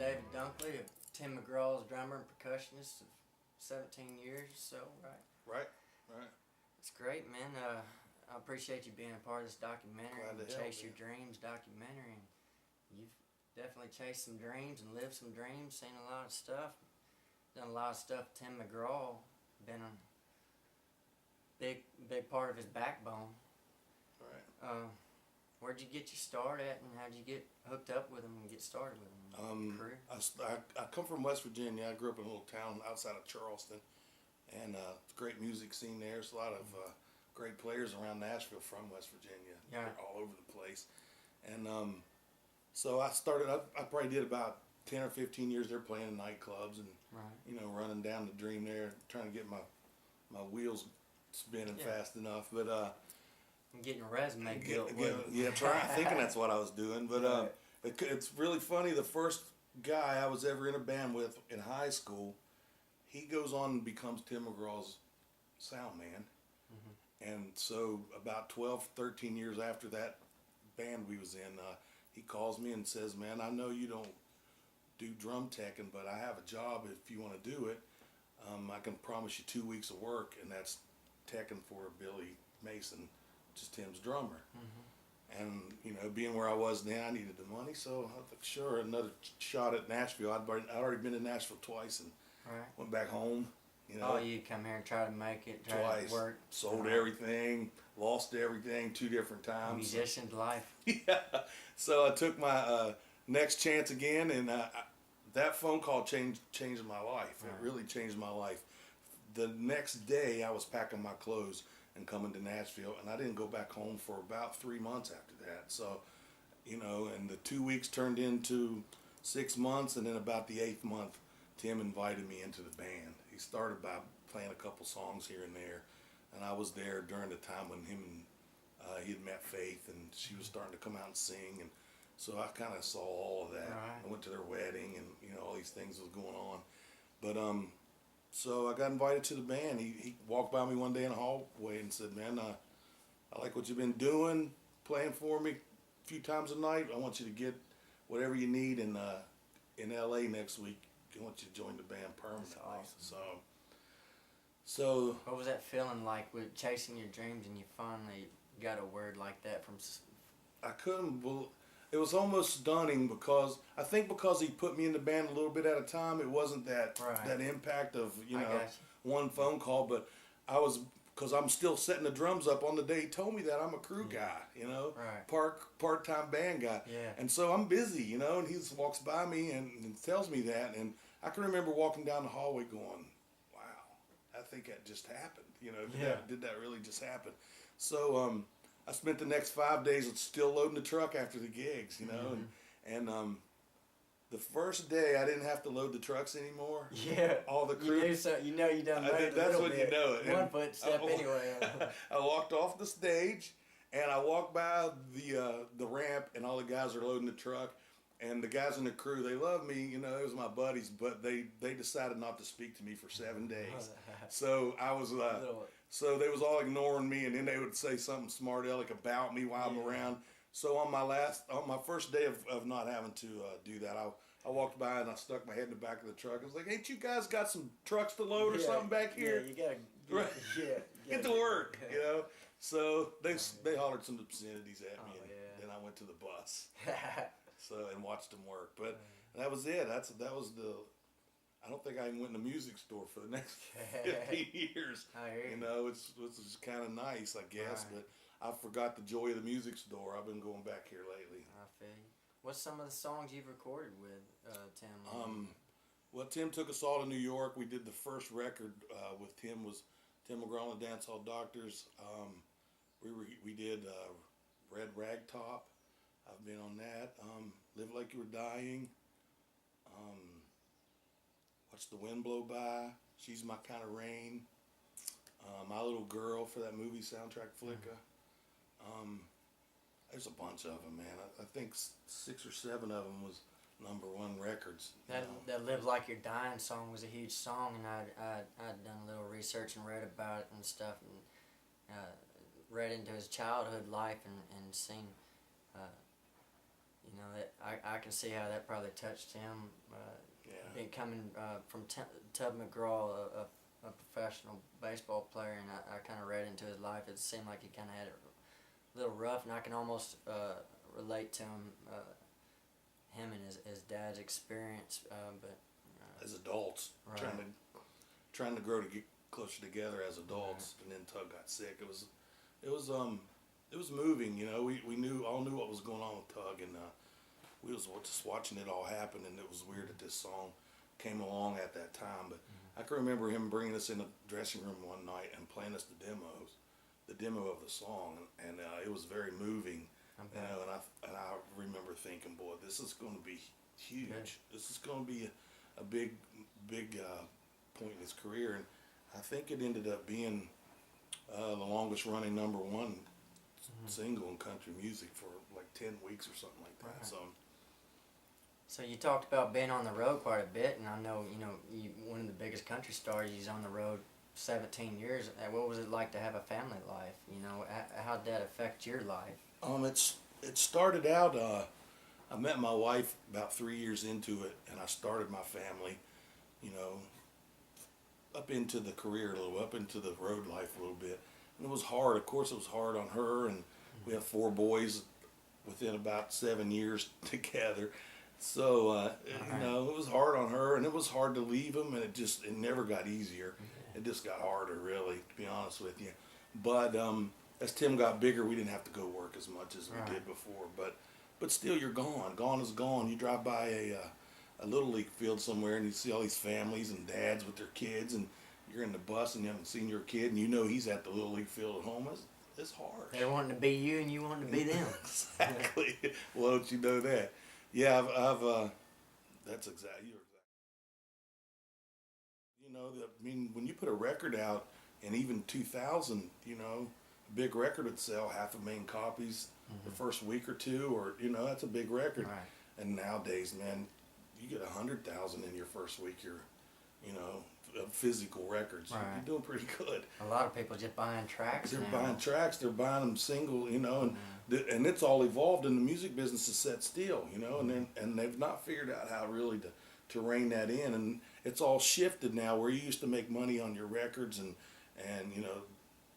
David Dunkley of Tim McGraw's drummer and percussionist of 17 years or so, right? Right. It's great, man. I appreciate you being a part of this documentary, Glad to help, Chase Your man. Dreams documentary. And you've definitely chased some dreams and lived some dreams, seen a lot of stuff, done a lot of stuff with Tim McGraw, been a big part of his backbone. Right. Where'd you get your start at, and how'd you get hooked up with him and get started with him? Career? I come from West Virginia. I grew up in a little town outside of Charleston, and it's a great music scene there. There's a lot of great players around Nashville from West Virginia. Yeah. They're all over the place. And so I started, I probably did about 10 or 15 years there playing in nightclubs and, Right. running down the dream there, trying to get my wheels spinning Yeah. fast enough. But And getting a resume built. thinking that's what I was doing. But Right. it's really funny. The first guy I was ever in a band with in high school, he goes on and becomes Tim McGraw's sound man. Mhm. And so about 12, 13 years after that band we was in, he calls me and says, "Man, I know you don't do drum teching, but I have a job if you want to do it. I can promise you 2 weeks of work, and that's teching for Billy Mason, just Tim's drummer." Mhm. And being where I was then, I needed the money, so I thought, sure, another shot at Nashville. I'd already been to Nashville twice and Right. went back home. Oh, you come here and try to make it, try Twice. to work. Sold Right. everything, lost everything 2 different times. Musician's life. Yeah. So I took my next chance again, and that phone call changed my life. Right. It really changed my life. The next day, I was packing my clothes and coming to Nashville, and I didn't go back home for about 3 months after that. So, and the 2 weeks turned into 6 months, and then about the 8th month, Tim invited me into the band. He started by playing a couple songs here and there, and I was there during the time when him and he had met Faith, and she was starting to come out and sing, and so I kind of saw all of that. Right. I went to their wedding, and all these things was going on. But so I got invited to the band. He walked by me one day in the hallway and said, "Man, I like what you've been doing, playing for me a few times a night. I want you to get whatever you need in LA next week. I want you to join the band permanently." That's awesome. So What was that feeling like with chasing your dreams and you finally got a word like that from? I couldn't believe. It was almost stunning because he put me in the band a little bit at a time. It wasn't that Right. that impact of I got one phone call, but because I'm still setting the drums up on the day he told me that I'm a crew guy, Right. part-time band guy, Yeah. and so I'm busy, and he just walks by me and tells me that, and I can remember walking down the hallway going, "Wow, I think that just happened." Yeah. Did that really just happen? So I spent the next 5 days still loading the truck after the gigs, and the first day I didn't have to load the trucks anymore. Yeah. All the crew. You knew so. You know you done I made did- a that's little when you bit. know it. One And footstep anyway. I walked off the stage and I walked by the ramp, and all the guys are loading the truck, and the guys in the crew, they love me, it was my buddies, but they decided not to speak to me for 7 days. So I was so they was all ignoring me, and then they would say something smart aleck about me while I'm around. So on my first day of not having to do that, I walked by and I stuck my head in the back of the truck. I was like, "Ain't you guys got some trucks to load or something back here?" Yeah, you gotta. Right. Yeah. Get to work, So they hollered some obscenities at me, and yeah. then I went to the bus. And watched them work. But that was it. That was the. I don't think I even went in the music store for the next 15 years. I hear you. It's kind of nice, I guess. Right. But I forgot the joy of the music store. I've been going back here lately. I feel you. What's some of the songs you've recorded with Tim? Well, Tim took us all to New York. We did the first record with Tim was Tim McGraw and the Dancehall Doctors. We did Red Ragtop. I've been on that. Live Like You Were Dying. Watch the Wind Blow By. She's My Kind of Rain. My Little Girl for that movie soundtrack, Flicka. There's a bunch of them, man. I think 6 or 7 of them was #1 records. That Live Like You're Dying song was a huge song, and I'd done a little research and read about it and stuff, and read into his childhood life and seen You know, that I can see how that probably touched him. Being coming from Tub McGraw, a professional baseball player, and I kind of read into his life. It seemed like he kind of had it a little rough, and I can almost relate to him and his dad's experience. But as adults, right. trying to grow to get closer together as adults, right. and then Tug got sick. It was moving. You know, we all knew what was going on with Tug, and we was just watching it all happen, and it was weird that this song came along at that time. But I can remember him bringing us in the dressing room one night and playing us the demo of the song, and it was very moving. Okay. You know, and I remember thinking, boy, this is going to be huge. Good. This is going to be a big point in his career, and I think it ended up being the longest running number one single in country music for like 10 weeks or something like that. Right. So you talked about being on the road quite a bit, and I know you one of the biggest country stars. He's on the road 17 years. What was it like to have a family life? You know, how did that affect your life? It started out. I met my wife about 3 years into it, and I started my family. You know, up into the career a little, up into the road life a little bit, and it was hard. Of course, it was hard on her, and we have 4 boys within about 7 years together. So you know, it was hard on her, and it was hard to leave them, and it never got easier. It just got harder, really, to be honest with you. But as Tim got bigger, we didn't have to go work as much as we did before. But still, you're gone. Gone is gone. You drive by a little league field somewhere, and you see all these families and dads with their kids, and you're in the bus, and you haven't seen your kid, and you know he's at the little league field at home. It's hard. They're wanting to be you, and you wanting to be them. Exactly. Well, don't you know that? Yeah, that's exactly. You know, I mean, when you put a record out, and even 2000, you know, a big record would sell 500,000 copies the first week or two, or that's a big record. Right. And nowadays, man, you get 100,000 in your first week. Of physical records. Right. You're doing pretty good. A lot of people just buying tracks. They're now. buying tracks. They're buying them single. And it's all evolved, and the music business is set still. And they've not figured out how really to rein that in. And it's all shifted now, where you used to make money on your records and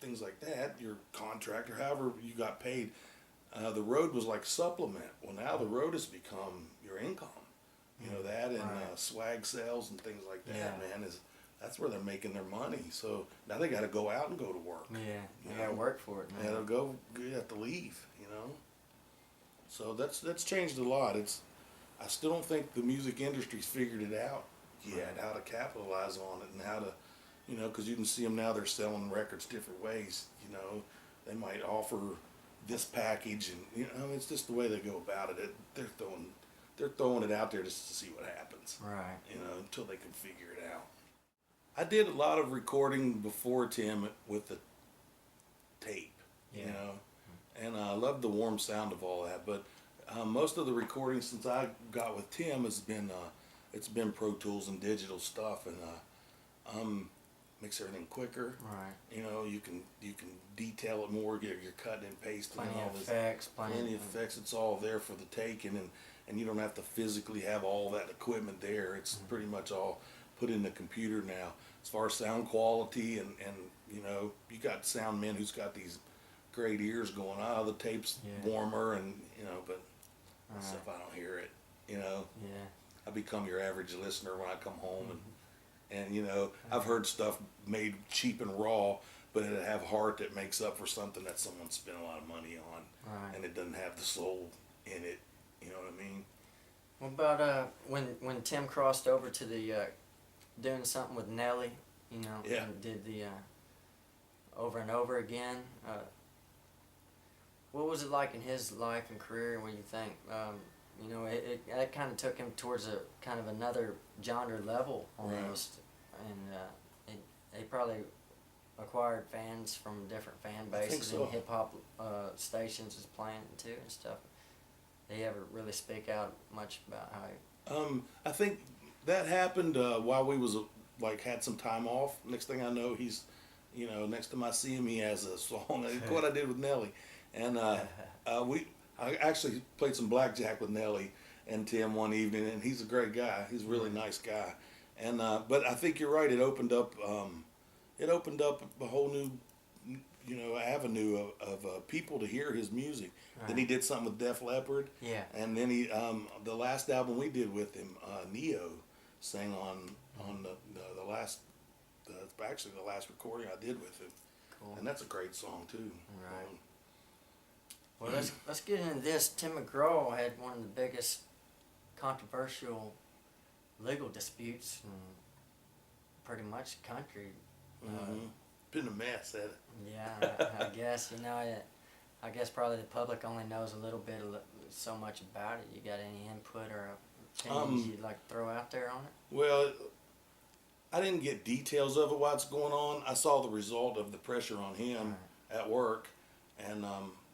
things like that, your contract or however you got paid. The road was like supplement. Well, now the road has become your income. That and swag sales and things like that, man, that's where they're making their money. So now they got to go out and go to work. Yeah, they got to work for it. Yeah, you have to leave, So that's changed a lot. I still don't think the music industry's figured it out yet, how to capitalize on it and how to, because you can see them now, they're selling records different ways. They might offer this package, and it's just the way they go about it. They're throwing it out there just to see what happens. Right. Until they can figure it out. I did a lot of recording before Tim with the tape. Yeah. And I loved the warm sound of all that. But most of the recording since I got with Tim has been it's been Pro Tools and digital stuff, and makes everything quicker. Right. You can detail it more. You're cutting and pasting. Plenty and all of this. effects. Plenty of effects. It's all there for the taking, and you don't have to physically have all that equipment there. It's pretty much all put in the computer now. As far as sound quality and you got sound men who's got these great ears going, the tape's warmer, and but stuff I don't hear it. Yeah. I become your average listener when I come home, and I've heard stuff made cheap and raw, but it'll have heart that makes up for something that someone spent a lot of money on, and it doesn't have the soul in it. You know what I mean? What about when Tim crossed over to the doing something with Nelly, and did the Over and Over Again? What was it like in his life and career? What do you think? That kind of took him towards a kind of another genre level almost, and they probably acquired fans from different fan bases and hip hop stations is playing it too and stuff. Did he ever really speak out much about how he... I think that happened while we was had some time off. Next thing I know, he's, next time I see him, he has a song. What I did with Nelly, and I actually played some blackjack with Nelly and Tim one evening, and he's a great guy. He's a really nice guy. And but I think you're right. It opened up a whole new, avenue of people to hear his music. Right. Then he did something with Def Leppard. Yeah. And then the last album we did with him, Neo sang on the last, actually the last recording I did with him. Cool. And that's a great song too. Right. Well, let's get into this. Tim McGraw had one of the biggest controversial legal disputes in pretty much the country. Been a mess, had it? Yeah, I guess, I guess probably the public only knows a little bit, so much about it. You got any input or opinions you'd like to throw out there on it? Well, I didn't get details of it, what's going on. I saw the result of the pressure on him at work and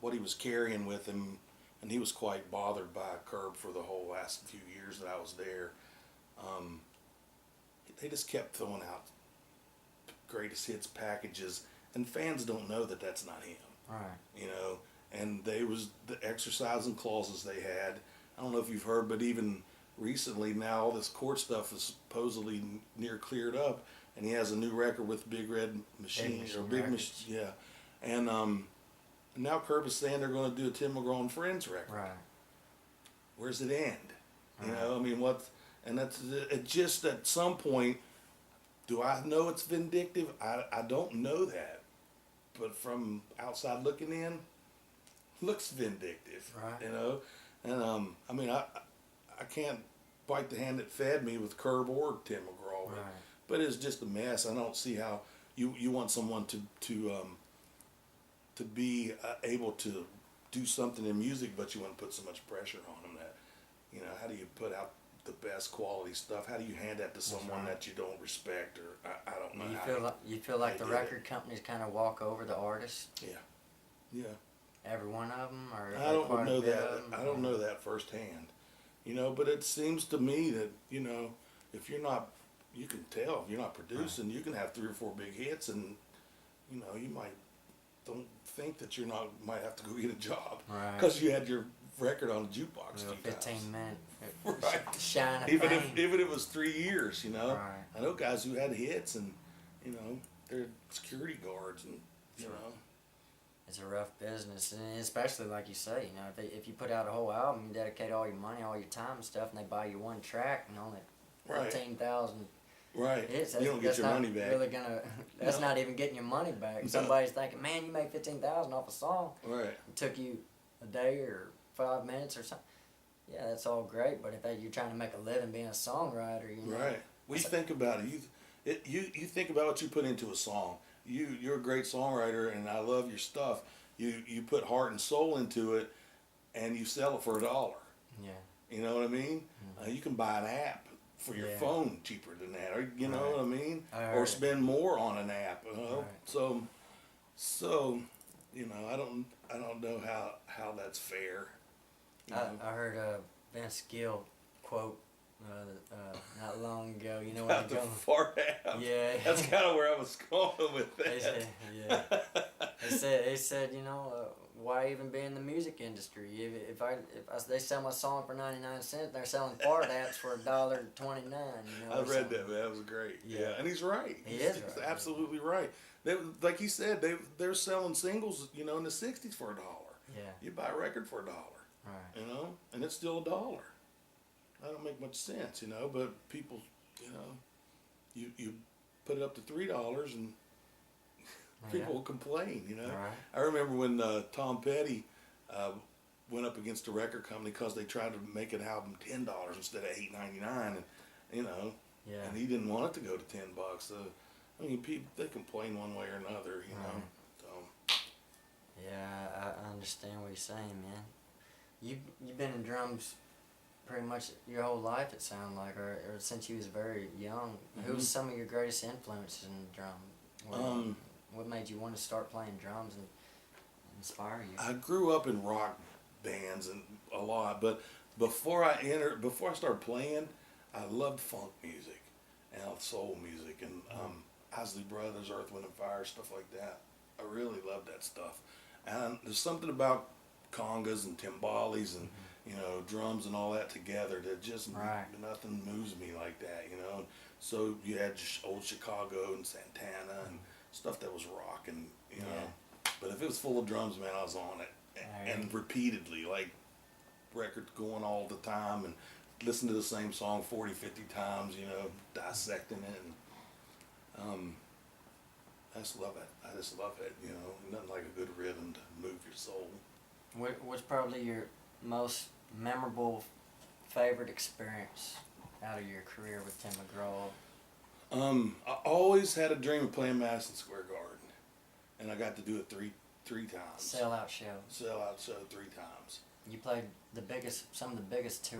what he was carrying with him, and he was quite bothered by Curb for the whole last few years that I was there. They just kept throwing out greatest hits packages, and fans don't know that that's not him. Right. And they was the exercising clauses they had. I don't know if you've heard, but even recently now all this court stuff is supposedly near cleared up, and he has a new record with Big Red Machine or Big Machine, yeah. And now Curb is saying they're going to do a Tim McGraw and Friends record. Right. Where's it end? Right. I mean, what? And that's it. Just at some point, do I know it's vindictive? I don't know that, but from outside looking in, looks vindictive. Right. And I mean, I can't bite the hand that fed me with Curb or Tim McGraw, but it's just a mess. I don't see how you want someone to be able to do something in music, but you want to put so much pressure on them that, how do you put out the best quality stuff? How do you hand that to someone that you don't respect, or I don't know. You feel like the record companies kind of walk over the artists? Yeah. Every one of them, or I don't know that. I don't know that firsthand, but it seems to me that if you're not, you can tell if you're not producing. You can have 3 or 4 big hits, and you might don't think that you're not might have to go get a job because you had your record on a jukebox. 15-minute right. shine of even fame. if it was 3 years, Right. I know guys who had hits, and they're security guards, and It's a rough business, and especially like you say, if you put out a whole album, you dedicate all your money, all your time and stuff, and they buy you one track and only 15,000 hits. You don't get your money back. Really that's not even getting your money back. Somebody's thinking, man, you made 15,000 off a song. Right. It took you a day or 5 minutes or something. Yeah, that's all great, but if you're trying to make a living being a songwriter, Right. We think about it. You think about what you put into a song. You're a great songwriter, and I love your stuff. You put heart and soul into it, and you sell it for $1. Yeah. You know what I mean? Mm-hmm. You can buy an app for your phone cheaper than that, or you know what I mean? Or spend more on an app. Right. So I don't know how that's fair. I heard Vince Gill quote not long ago. You know about what the fart app. Yeah. That's kind of where I was going with that. They said, why even be in the music industry? If they sell my song for 99 cents, they're selling fart apps for $1.29. I read that, man. That was great. Yeah, and he's right. He's absolutely right. Like he said, they're selling singles, in the '60s for $1. Yeah. You buy a record for $1. Right. And it's still $1. That don't make much sense, but people, you put it up to $3 and people will complain, Right. I remember when Tom Petty went up against a record company because they tried to make an album $10 instead of $8.99, and and he didn't want it to go to $10. So people, they complain one way or another, Right. So. Yeah, I understand what you're saying, man. You've been in drums pretty much your whole life, it sounds like, or since you was very young. Who was some of your greatest influences in drum? What made you want to start playing drums and inspire you? I grew up in rock bands and a lot, but before I started playing, I loved funk music and soul music and Isley Brothers, Earth, Wind and Fire, stuff like that. I really loved that stuff. And there's something about congas and timbales and you know, drums and all that together. That just Right. nothing moves me like that, you know. So you had old Chicago and Santana and stuff that was rocking, you know. But if it was full of drums, man, I was on it, and repeatedly, like records going all the time, and listen to the same song 40, 50 times, you know, dissecting it, and I just love it. I just love it, you know. Nothing like a good rhythm to move your soul. What's probably your most memorable, favorite experience out of your career with Tim McGraw? I always had a dream of playing Madison Square Garden, and I got to do it three times. Sell out show. Sell out show 3 times. You played some of the biggest tours